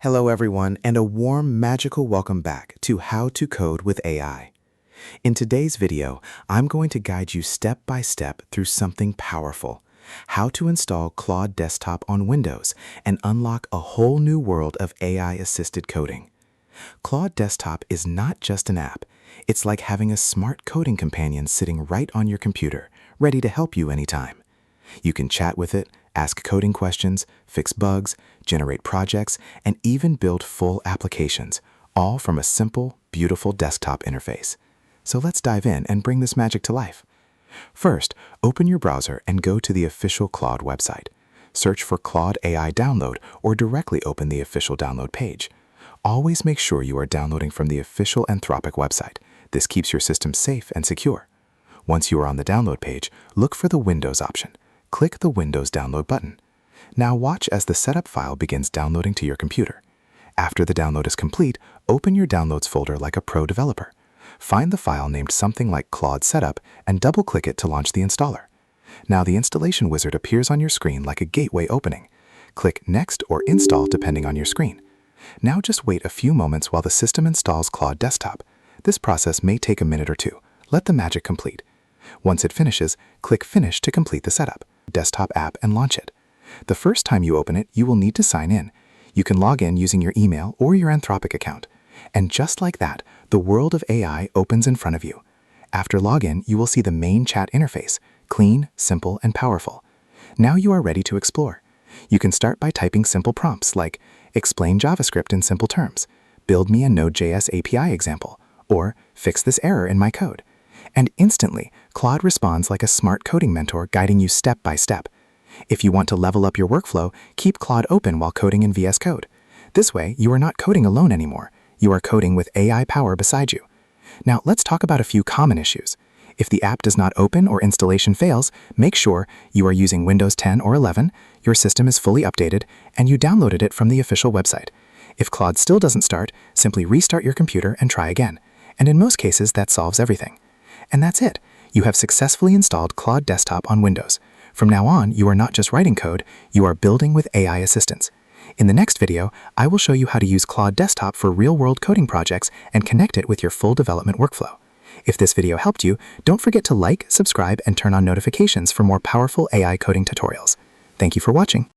Hello everyone, and a warm, magical welcome back to How to Code with AI. In today's video, I'm going to guide you step by step through something powerful: how to install Claude Desktop on Windows and unlock a whole new world of AI-assisted coding. Claude Desktop is not just an app. It's like having a smart coding companion sitting right on your computer, ready to help you anytime. You can chat with it, ask coding questions, fix bugs, generate projects, and even build full applications, all from a simple, beautiful desktop interface. So let's dive in and bring this magic to life. First, open your browser and go to the official Claude website. Search for Claude AI Download or directly open the official download page. Always make sure you are downloading from the official Anthropic website. This keeps your system safe and secure. Once you are on the download page, look for the Windows option. Click the Windows Download button. Now watch as the setup file begins downloading to your computer. After the download is complete, open your Downloads folder like a pro developer. Find the file named something like Claude Setup and double-click it to launch the installer. Now the installation wizard appears on your screen like a gateway opening. Click Next or Install depending on your screen. Now just wait a few moments while the system installs Claude Desktop. This process may take a minute or two. Let the magic complete. Once it finishes, click Finish to complete the setup. Desktop app and launch it. The first time you open it, you will need to sign in. You can log in using your email or your Anthropic account. And just like that, the world of AI opens in front of you. After login, you will see the main chat interface, clean, simple, and powerful. Now you are ready to explore. You can start by typing simple prompts like, "Explain JavaScript in simple terms," "Build me a Node.js API example," or "Fix this error in my code." And instantly, Claude responds like a smart coding mentor guiding you step by step. If you want to level up your workflow, keep Claude open while coding in VS Code. This way, you are not coding alone anymore. You are coding with AI power beside you. Now, let's talk about a few common issues. If the app does not open or installation fails, make sure you are using Windows 10 or 11, your system is fully updated, and you downloaded it from the official website. If Claude still doesn't start, simply restart your computer and try again. And in most cases, that solves everything. And that's it. You have successfully installed Claude Desktop on Windows. From now on, you are not just writing code, you are building with AI assistance. In the next video, I will show you how to use Claude Desktop for real-world coding projects and connect it with your full development workflow. If this video helped you, don't forget to like, subscribe, and turn on notifications for more powerful AI coding tutorials. Thank you for watching.